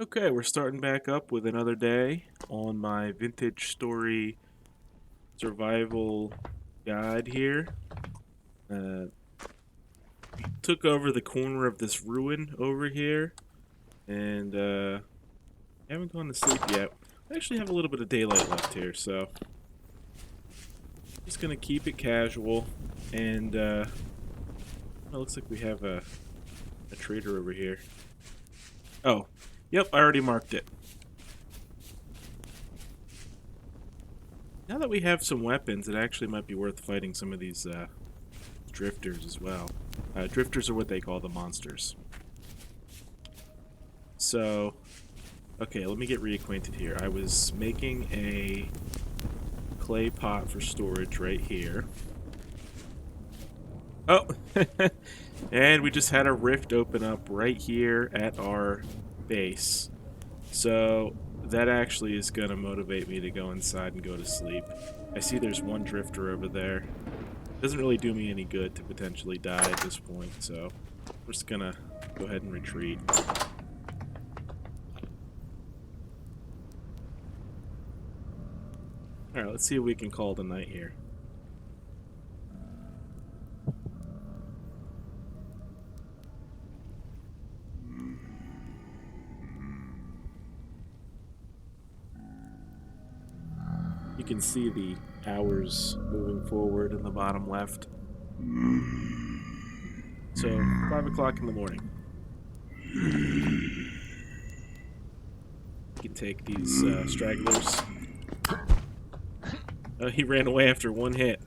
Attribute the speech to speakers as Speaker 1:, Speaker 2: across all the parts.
Speaker 1: Okay, we're starting back up with another day on my vintage story survival guide here. Uh, Took over the corner of this ruin over here, and haven't gone to sleep yet. I actually have a little bit of daylight left here, so just gonna keep it casual. And it looks like we have a trader over here. Oh, yep, I already marked it. Now that we have some weapons, it actually might be worth fighting some of these drifters as well. Drifters are what they call the monsters. So, okay, let me get reacquainted here. I was making a clay pot for storage right here. Oh! And we just had a rift open up right here at our base. So, that actually is going to motivate me to go inside and go to sleep. I see there's one drifter over there. Doesn't really do me any good to potentially die at this point, so we're just gonna go ahead and retreat. Alright, let's see if we can call it a night here. You can see the hours moving forward in the bottom left. So, 5 o'clock in the morning. You can take these stragglers. Oh, he ran away after one hit.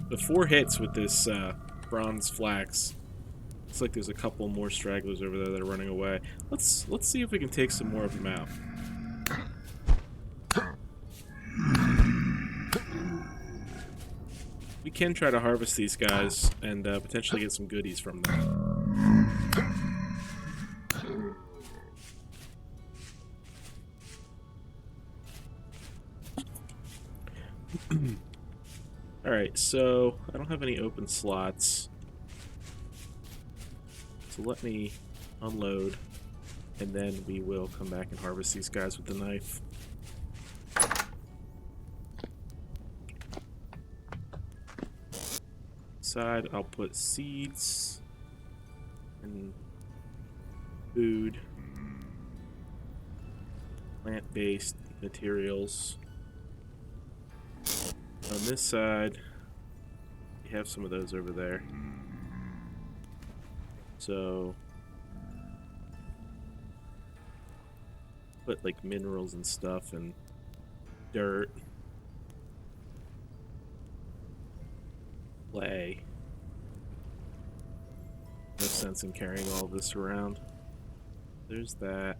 Speaker 1: The 4 hits with this bronze flax. Looks like there's a couple more stragglers over there that are running away. Let's see if we can take some more of them out. We can try to harvest these guys and potentially get some goodies from them. Alright, so I don't have any open slots. So let me unload, and then we will come back and harvest these guys with the knife. Side, I'll put seeds and food, plant-based materials. On this side, we have some of those over there. So, put like minerals and stuff and dirt, clay. No sense in carrying all this around. There's that.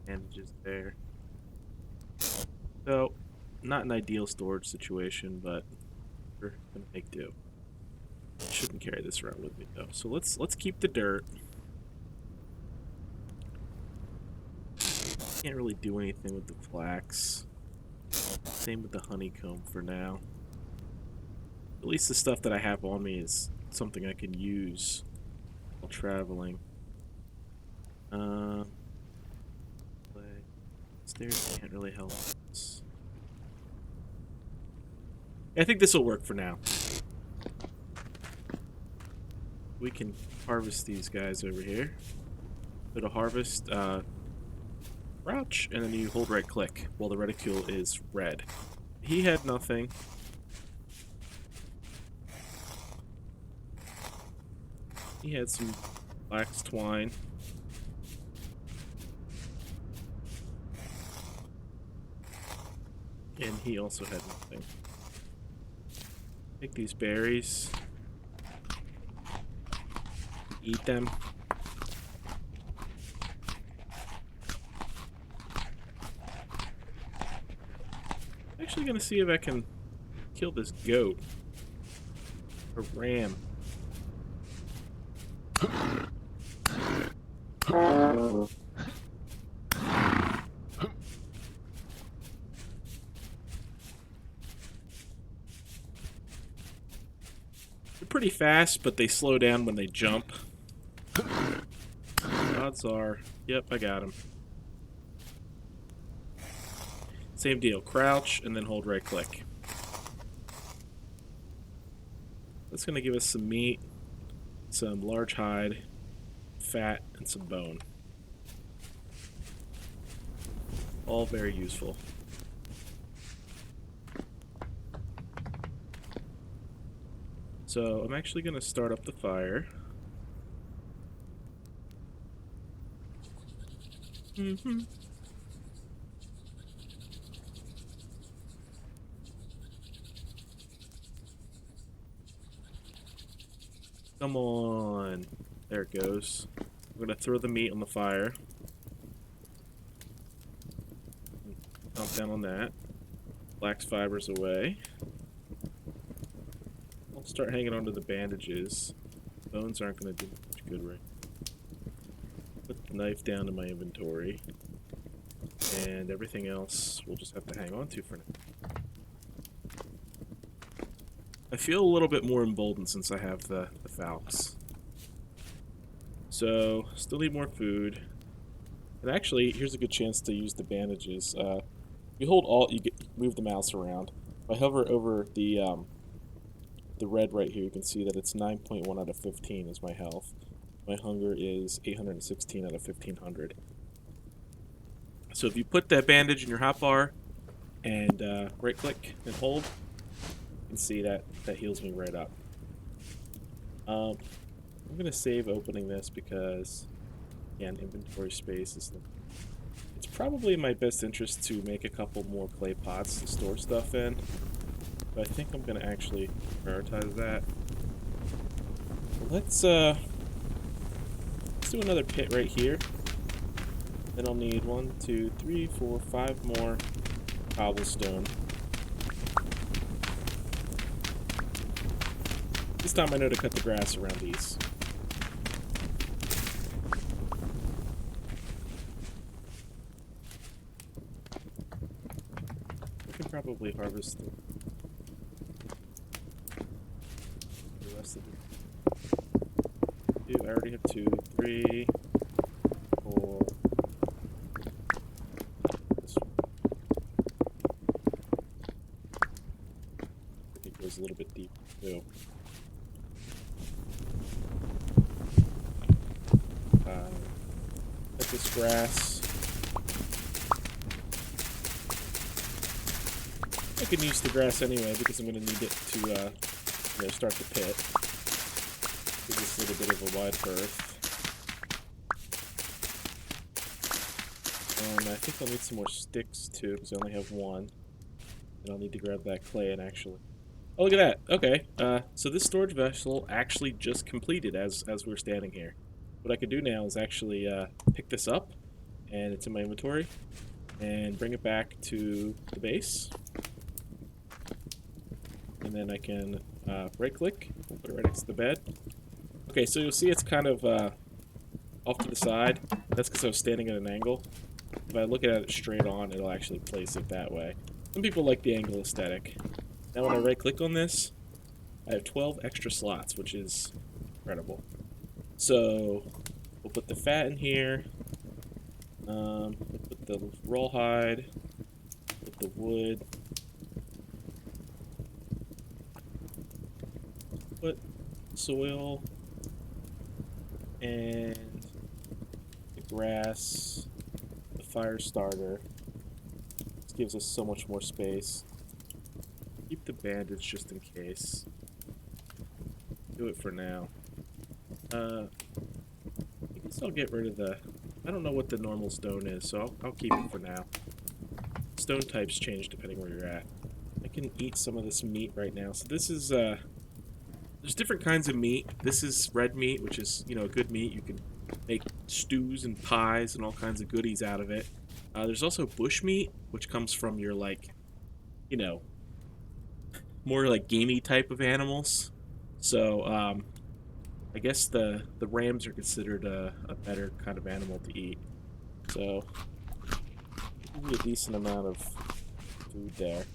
Speaker 1: Bandages there. So, not an ideal storage situation, but we're gonna make do. Shouldn't carry this around with me though. So let's keep the dirt. Can't really do anything with the flax. Same with the honeycomb for now. At least the stuff that I have on me is something I can use while traveling. Stairs can't really help us. I think this will work for now. We can harvest these guys over here. Go to harvest, crouch, and then you hold right click while the reticule is red. He had nothing. He had some flax twine. And he also had nothing. Take these berries. Eat them. Actually gonna see if I can kill this goat. Or ram. pretty fast, but they slow down when they jump. Odds are, yep, I got him. Same deal, crouch and then hold right click. That's going to give us some meat, some large hide, fat, and some bone. All very useful. So I'm actually going to start up the fire. Come on. There it goes. I'm going to throw the meat on the fire. Chomp down on that. Flax fibers away. I'll start hanging onto the bandages. Bones aren't going to do much good right now. Put the knife down in my inventory. And everything else we'll just have to hang on to for now. I feel a little bit more emboldened since I have the falcons. So, still need more food. And actually, here's a good chance to use the bandages. You hold Alt, you move the mouse around. If I hover over the red right here, you can see that it's 9.1 out of 15 is my health. My hunger is 816 out of 1500. So if you put that bandage in your hotbar and right click and hold, you can see that heals me right up. I'm going to save opening this because, again, inventory space is... It's probably in my best interest to make a couple more clay pots to store stuff in. But I think I'm going to actually prioritize that. Let's do another pit right here. Then I'll need 1, 2, 3, 4, 5 more cobblestone. This time I know to cut the grass around these. I can probably harvest the rest of it. I already have 2, 3, 4. This one. I think it goes a little bit deep too. Cut this grass. I can use the grass anyway because I'm going to need it to start the pit. Give this a little bit of a wide berth. And I think I'll need some more sticks too because I only have 1. And I'll need to grab that clay and actually... Oh, look at that! Okay, so this storage vessel actually just completed as we're standing here. What I can do now is actually pick this up, and it's in my inventory, and bring it back to the base. And then I can right-click, put it right next to the bed. Okay, so you'll see it's kind of off to the side. That's because I was standing at an angle. If I look at it straight on, it'll actually place it that way. Some people like the angle aesthetic. Now when I right-click on this, I have 12 extra slots, which is incredible. So, we'll put the fat in here, we'll put the rawhide, put the wood, put soil, and the grass, the fire starter. This gives us so much more space. Keep the bandage just in case. Do it for now. I guess I'll get rid of the... I don't know what the normal stone is, so I'll keep it for now. Stone types change depending where you're at. I can eat some of this meat right now. So this is, there's different kinds of meat. This is red meat, which is, you know, good meat. You can make stews and pies and all kinds of goodies out of it. There's also bush meat, which comes from your, like, you know, more like gamey type of animals. So, I guess the rams are considered a better kind of animal to eat. So, give you a decent amount of food there.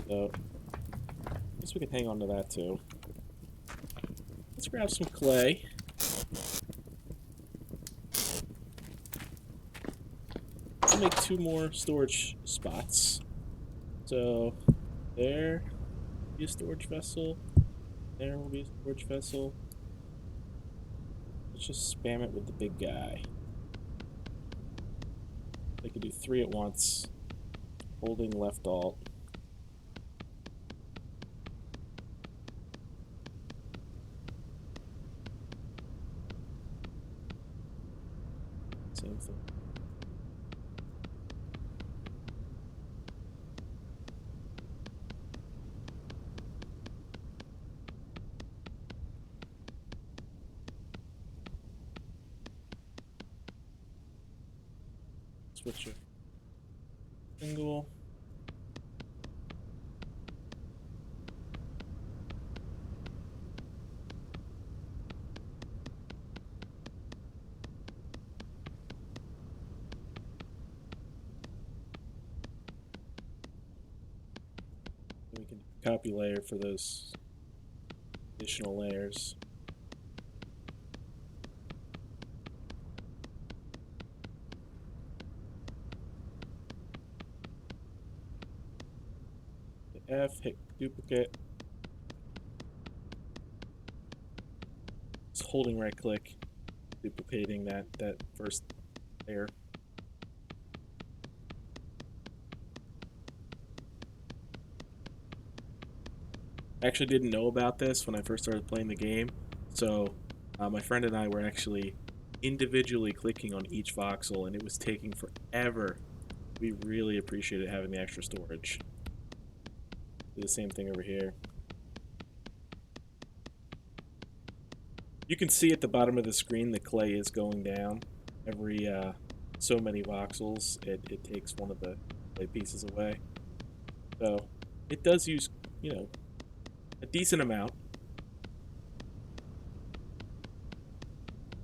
Speaker 1: So, I guess we can hang on to that too. let's grab some clay. I'll make 2 more storage spots. So there will be a storage vessel. There will be a storage vessel. Let's just spam it with the big guy. I can do 3 at once. Holding left alt. Same thing. Switch it. Single. We can copy layer for those additional layers. Hit F, hit duplicate. Just holding right click, duplicating that first layer. I actually didn't know about this when I first started playing the game, so my friend and I were actually individually clicking on each voxel, and it was taking forever. We really appreciated having the extra storage. Do the same thing over here. You can see at the bottom of the screen the clay is going down. Every so many voxels, it takes one of the clay pieces away. So it does use, you know, a decent amount.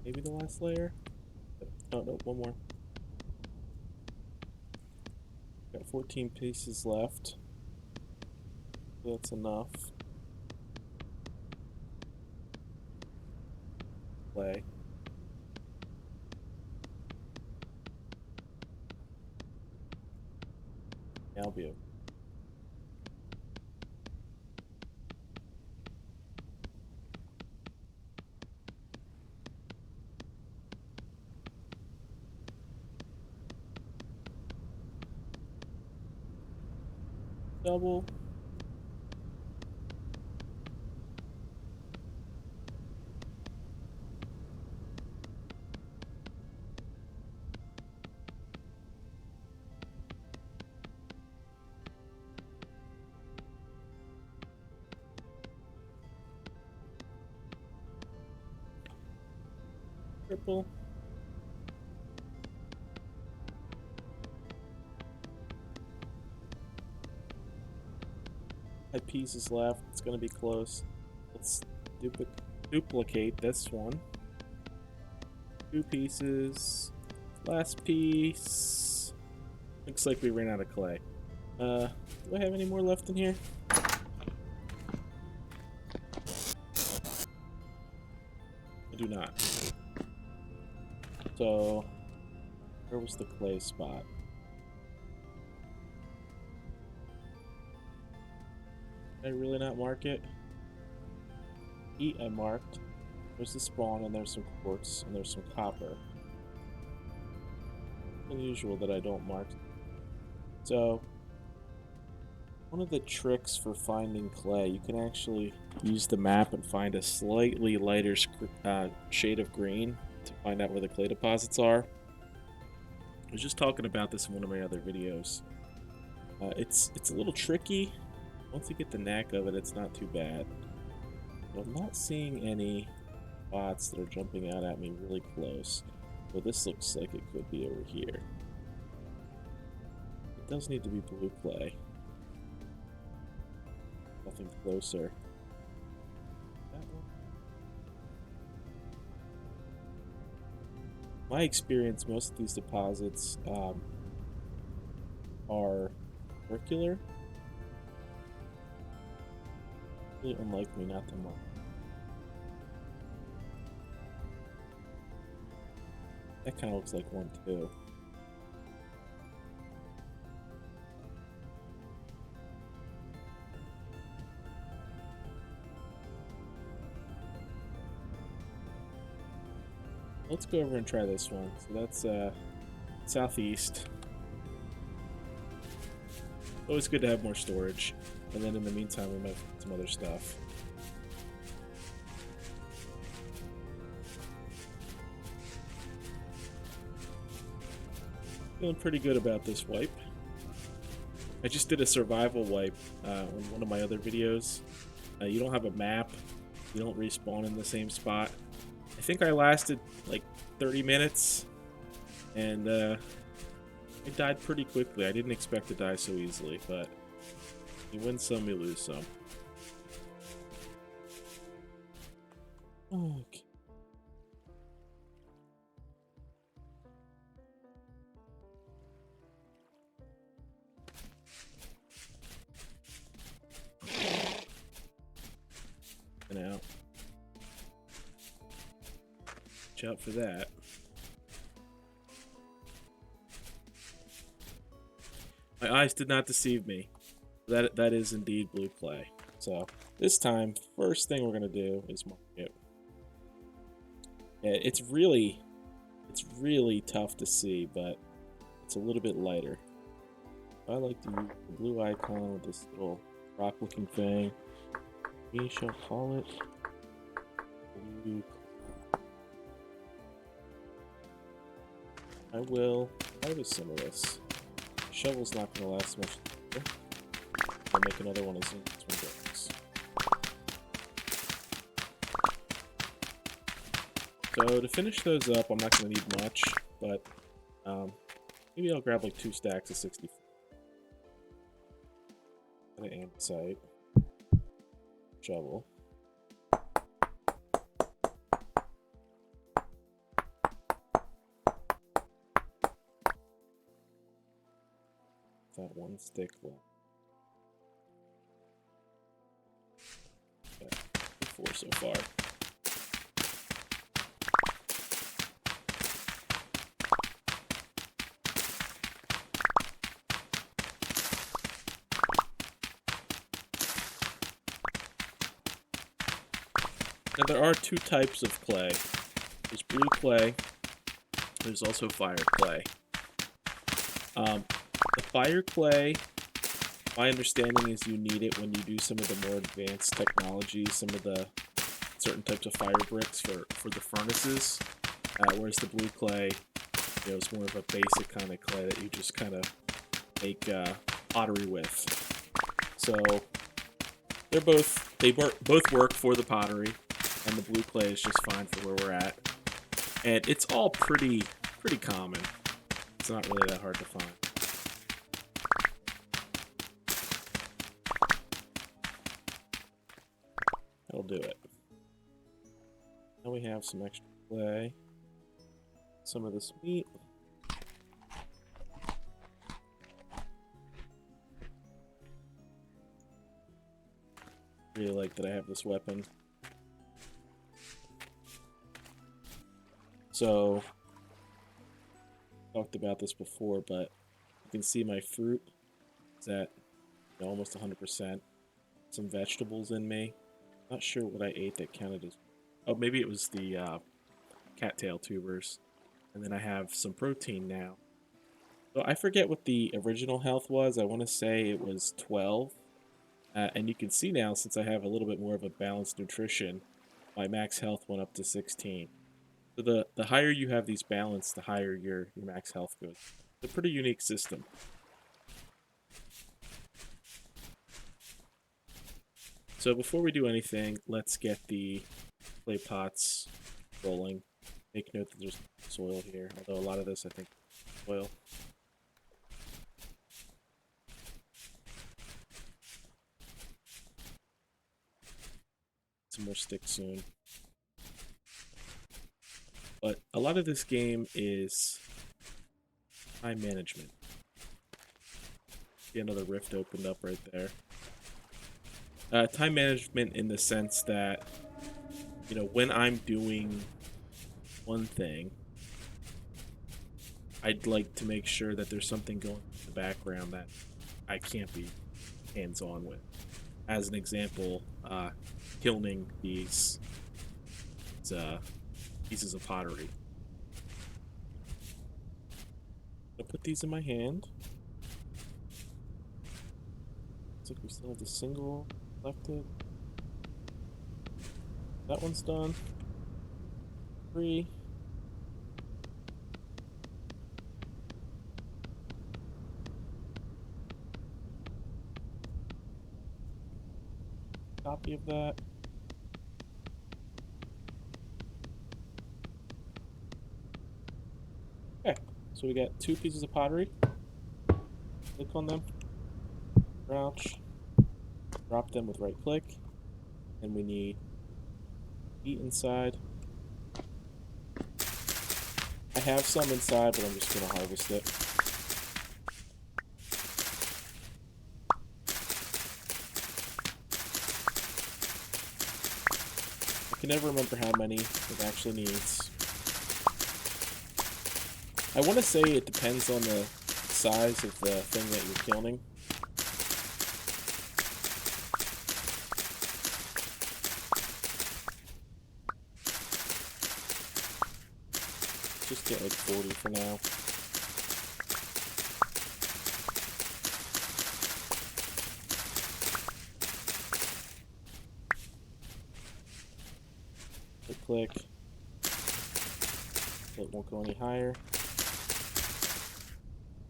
Speaker 1: Maybe the last layer? Oh, no, one more. Got 14 pieces left. That's enough. Play. Now be okay. Double. Triple. Five pieces left. It's gonna be close. Let's duplicate this one. 2 pieces. Last piece. Looks like we ran out of clay. Do I have any more left in here? I do not. So, where was the clay spot? Did I really not mark it? E I marked. There's the spawn, and there's some quartz, and there's some copper. Unusual that I don't mark. So, one of the tricks for finding clay, you can actually use the map and find a slightly lighter shade of green to find out where the clay deposits are. I was just talking about this in one of my other videos. It's a little tricky. Once you get the knack of it, it's not too bad. But I'm not seeing any spots that are jumping out at me really close. So this looks like it could be over here. It does need to be blue clay. Nothing closer. That one. My experience, most of these deposits are circular. Really unlike me not to mark. That kind of looks like one too. Let's go over and try this one. So that's southeast. Always good to have more storage. And then in the meantime, we might find some other stuff. Feeling pretty good about this wipe. I just did a survival wipe on one of my other videos. You don't have a map. You don't respawn in the same spot. I think I lasted like 30 minutes. And I died pretty quickly. I didn't expect to die so easily, but you win some, you lose some. Okay. And out. Watch out for that. My eyes did not deceive me. That is indeed blue clay. So this time, first thing we're gonna do is mark it. Yeah, it's really tough to see, but it's a little bit lighter. I like to use the blue icon with this little rock-looking thing. We shall call it blue clay. I will harvest some of this. Shovel's not going to last much longer. I'll make another one as soon as this one goes. So to finish those up, I'm not going to need much, but maybe I'll grab like 2 stacks of 64. An andesite. Shovel. That one stick left. Okay, 4 so far. Now there are 2 types of clay. There's blue clay. There's also fire clay. The fire clay, my understanding is you need it when you do some of the more advanced technologies, some of the certain types of fire bricks for the furnaces. Whereas the blue clay, you know, is more of a basic kind of clay that you just kind of make pottery with. So they both work for the pottery, and the blue clay is just fine for where we're at. And it's all pretty common. It's not really that hard to find. That'll do it. Now we have some extra clay. Some of this meat. Really like that I have this weapon. So, talked about this before, but you can see my fruit is at almost 100%. Some vegetables in me. Not sure what I ate that counted as... Oh, maybe it was the cattail tubers. And then I have some protein now. So I forget what the original health was. I want to say it was 12. And you can see now, since I have a little bit more of a balanced nutrition, my max health went up to 16. So the higher you have these balanced, the higher your max health goes. It's a pretty unique system. So before we do anything, let's get the clay pots rolling. Make note that there's soil here, although a lot of this I think is soil. Some more sticks soon. But a lot of this game is time management. See, another rift opened up right there. Time management in the sense that, you know, when I'm doing one thing, I'd like to make sure that there's something going in the background that I can't be hands-on with. As an example, kilning these pieces of pottery. I'll put these in my hand. Looks like we still have the single left. That one's done. 3. Copy of that. Okay, so we got 2 pieces of pottery. Click on them. Crouch. Drop them with right click. And we need feet inside. I have some inside, but I'm just going to harvest it. I can never remember how many it actually needs. I want to say it depends on the size of the thing that you're kilning. Just get like 40 for now. Click. It won't go any higher.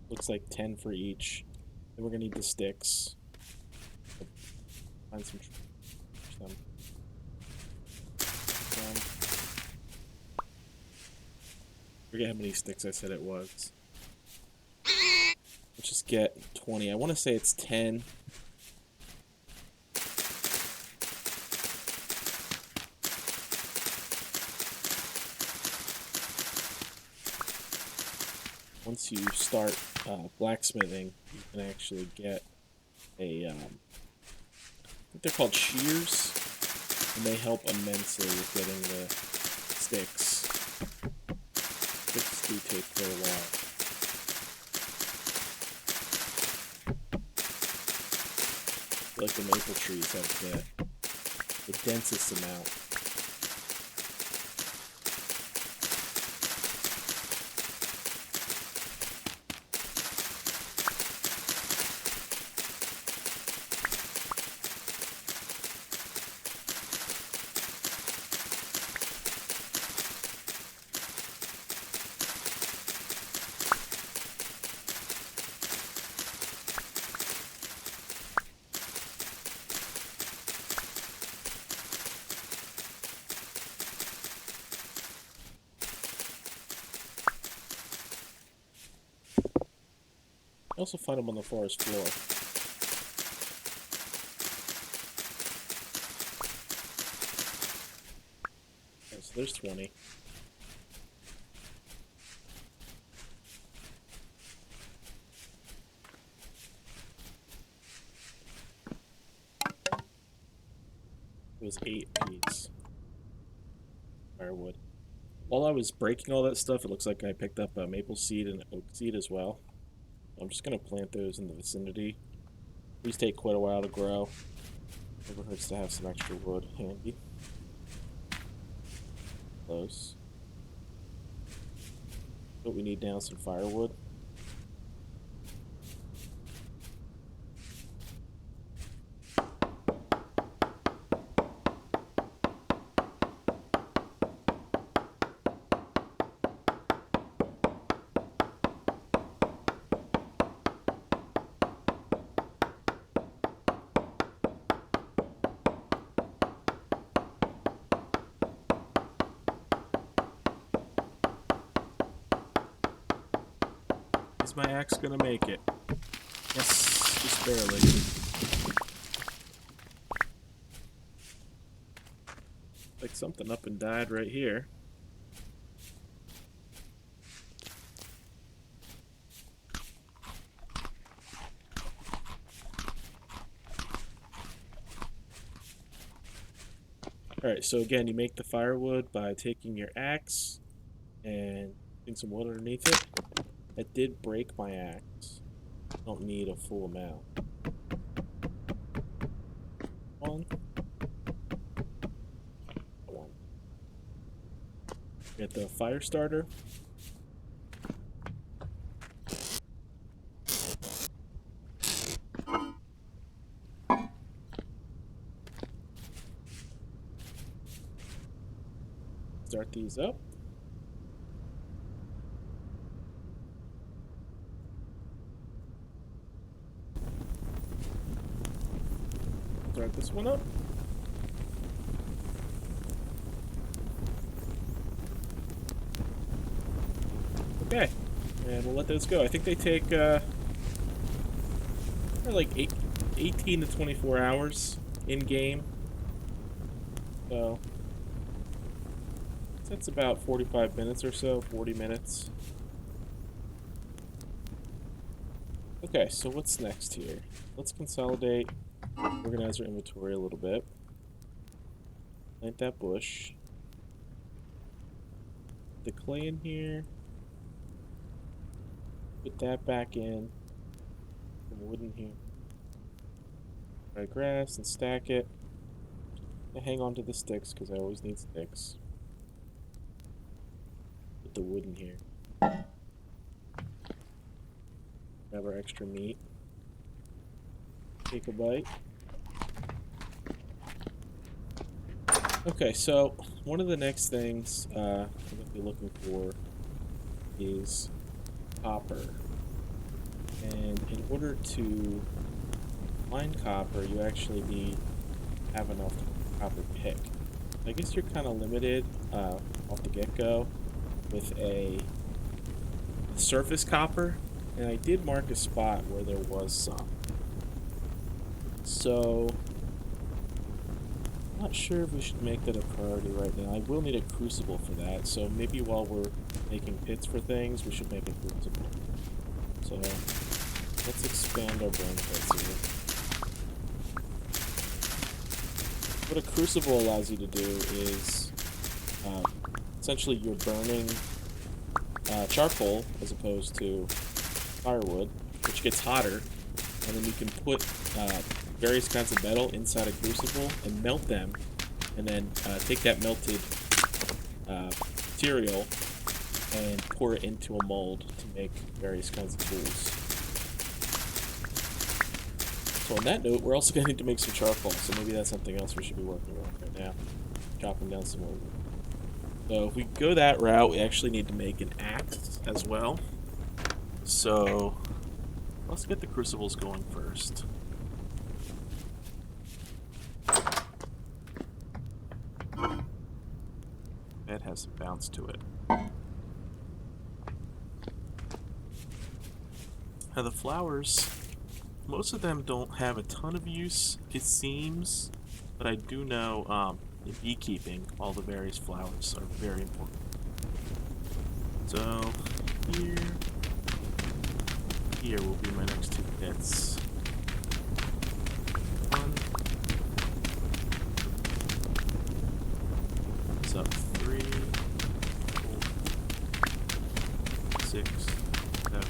Speaker 1: Looks like 10 for each. Then we're gonna need the sticks. Find some. Forget how many sticks I said it was. Let's just get 20. I want to say it's 10. Once you start blacksmithing, you can actually get a, I think they're called shears, and they help immensely with getting the sticks. Sticks do take quite a while. I feel like the maple trees have the densest amount. I also find them on the forest floor. Okay, so there's 20. It was 8 apiece. Firewood. While I was breaking all that stuff, it looks like I picked up a maple seed and oak seed as well. I'm just going to plant those in the vicinity. These take quite a while to grow. Never hurts to have some extra wood handy. Close. What we need now is some firewood. Is my axe gonna make it? Yes, just barely. Like something up and died right here. Alright, so again, you make the firewood by taking your axe and putting some wood underneath it. It did break my axe. Don't need a full amount. One. One. Get the fire starter. Start these up. Start this one up. Okay, and we'll let those go. I think they take like 18 to 24 hours in game. So that's about 45 minutes or so, 40 minutes. Okay, so what's next here? Let's consolidate, organize our inventory a little bit. Plant that bush. The clay in here. Put that back in. Some wood in here. Dry grass and stack it. I hang on to the sticks because I always need sticks. Put the wood in here. Grab our extra meat. Take a bite. Okay, so one of the next things I'm going to be looking for is copper. And in order to mine copper, you actually need to have enough copper pick. I guess you're kind of limited off the get-go with a surface copper, and I did mark a spot where there was some. So I'm not sure if we should make that a priority right now. I will need a crucible for that, so maybe while we're making pits for things, we should make a crucible. So let's expand our burn pits here. What a crucible allows you to do is essentially you're burning charcoal as opposed to firewood, which gets hotter, and then you can put various kinds of metal inside a crucible and melt them, and then take that melted material and pour it into a mold to make various kinds of tools. So on that note, we're also going to need to make some charcoal, so maybe that's something else we should be working on right now. Chopping down some wood. So if we go that route, we actually need to make an axe as well. So let's get the crucibles going first. That has some bounce to it. Now the flowers, most of them don't have a ton of use, it seems, but I do know in beekeeping, all the various flowers are very important. So here will be my next two pits. One. It's up 3, 4, 6, 7.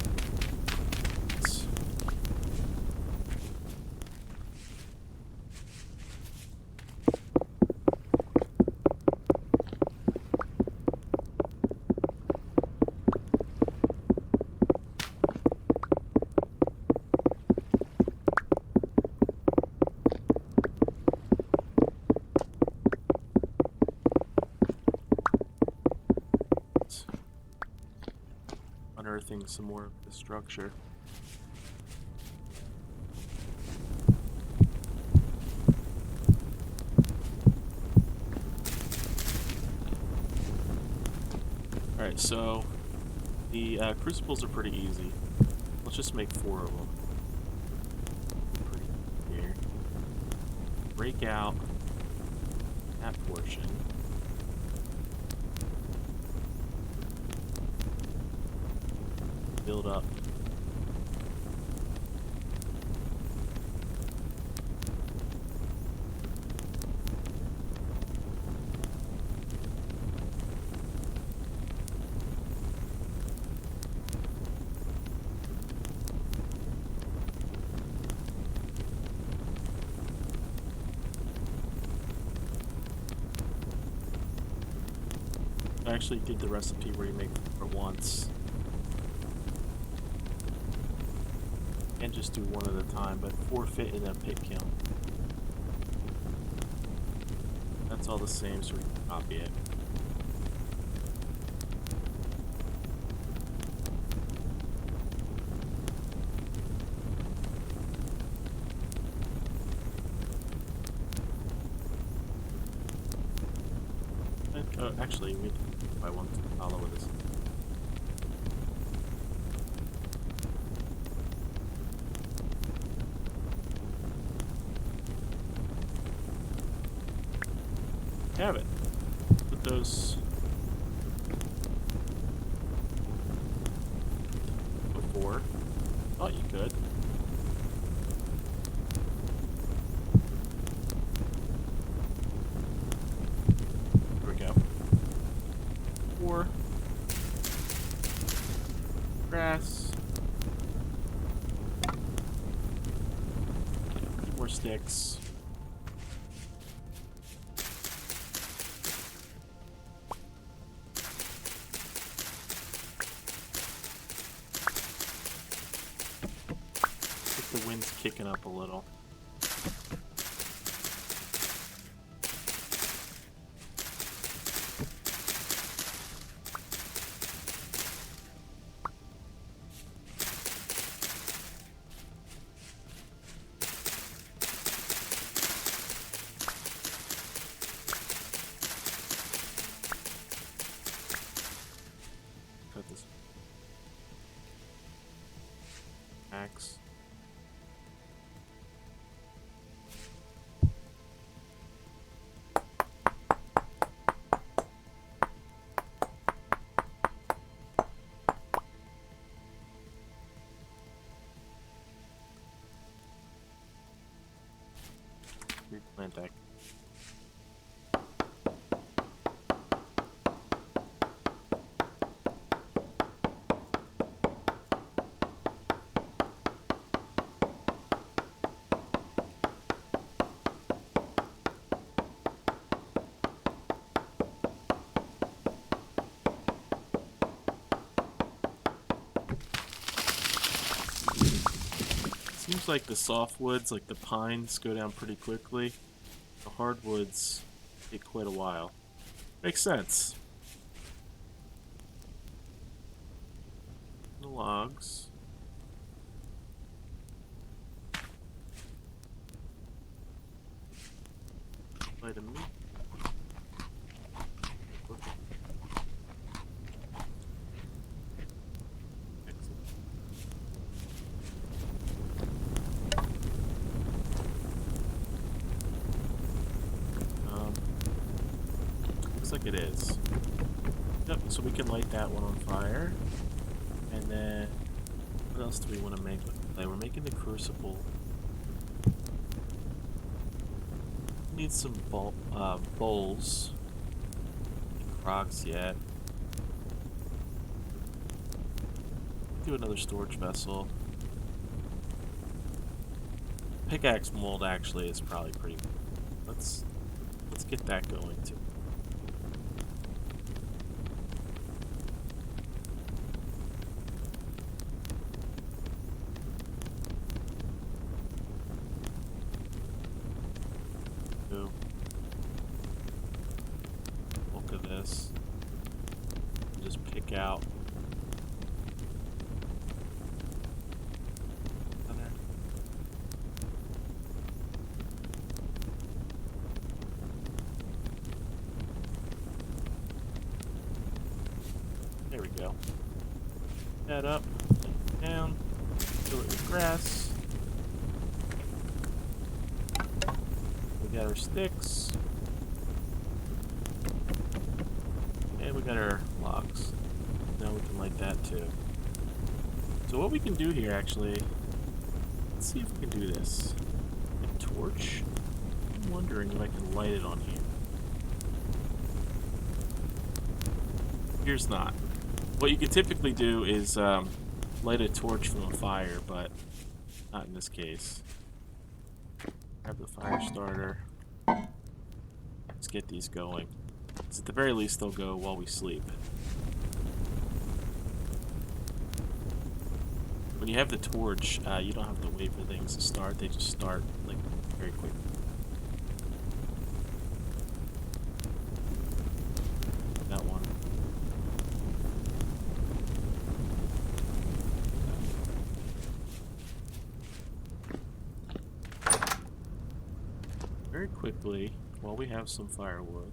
Speaker 1: Unearthing some more of the structure. Alright, so the crucibles are pretty easy. Let's just make 4 of them. Here. Break out that portion. Build up. actually did the recipe where you make four at once. And just do one at a time, but 4 fit in a pit kiln. That's all the same, so we can copy it. Actually, we I want to follow with this. Have it. Put those before. Thought you could. Here we go. 4 grass. 4 sticks. The wind's kicking up a little. Cut this axe. Replant that. Seems like the softwoods, like the pines, go down pretty quickly. The hardwoods take quite a while. Makes sense. The logs. Vitamin. Like it is. Yep, so we can light that one on fire. And then, what else do we want to make? Like, we're making the crucible. Need some bowls. Crocs yet. Do another storage vessel. Pickaxe mold actually is probably pretty. Let's get that going too. Look at this. Just pick out. There we go. That up, down, fill it with grass. We got our sticks. And we got our logs. Now we can light that too. So what we can do here actually, let's see if we can do this. A torch? I'm wondering if I can light it on here. Here's not. What you can typically do is light a torch from a fire, but not in this case. Grab the fire starter. Let's get these going. So at the very least, they'll go while we sleep. When you have the torch, you don't have to wait for things to start. They just start, like, very quick. That one. Very quickly, while we have some firewood,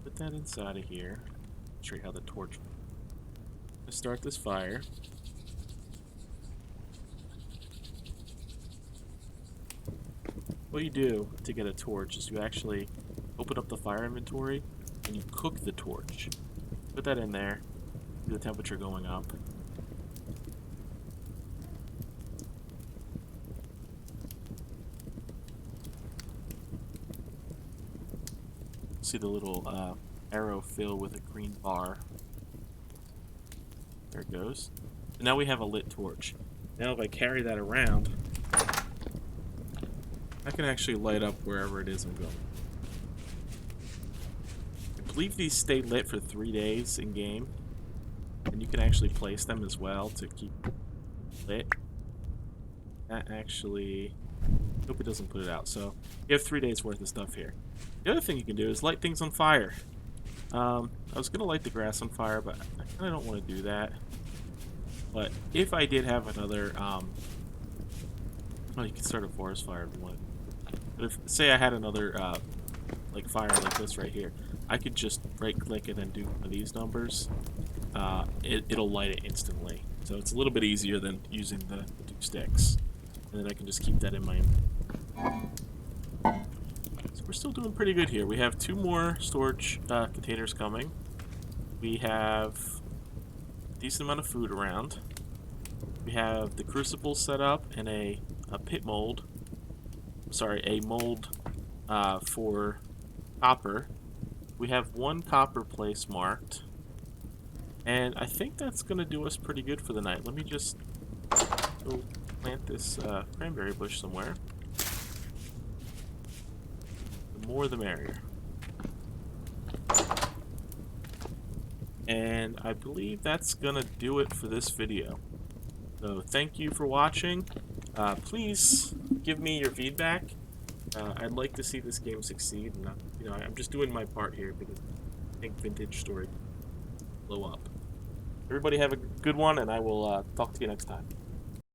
Speaker 1: put that inside of here. Show you how the torch works. Let's start this fire. What you do to get a torch is you actually open up the fire inventory and you cook the torch. Put that in there, the temperature going up. See the little arrow fill with a green bar. There it goes. And now we have a lit torch. Now if I carry that around, I can actually light up wherever it is I'm going. I believe these stay lit for 3 days in game, and you can actually place them as well to keep lit. That actually, hope it doesn't put it out. So you have 3 days worth of stuff here. The other thing you can do is light things on fire. I was gonna light the grass on fire, but I kind of don't want to do that. But if I did have another, well, you can start a forest fire if you want. But if, say I had another, like fire like this right here, I could just right-click and then do one of these numbers. It'll light it instantly. So it's a little bit easier than using the 2 sticks. And then I can just keep that in my... So we're still doing pretty good here. We have 2 more storage containers coming. We have a decent amount of food around. We have the crucible set up and a pit mold. Sorry, a mold for copper. We have 1 copper place marked. And I think that's going to do us pretty good for the night. Let me just go plant this cranberry bush somewhere. The more the merrier. And I believe that's going to do it for this video. So thank you for watching. Please give me your feedback. I'd like to see this game succeed, and you know, I'm just doing my part here because I think Vintage Story will blow up. Everybody have a good one, and I will talk to you next time.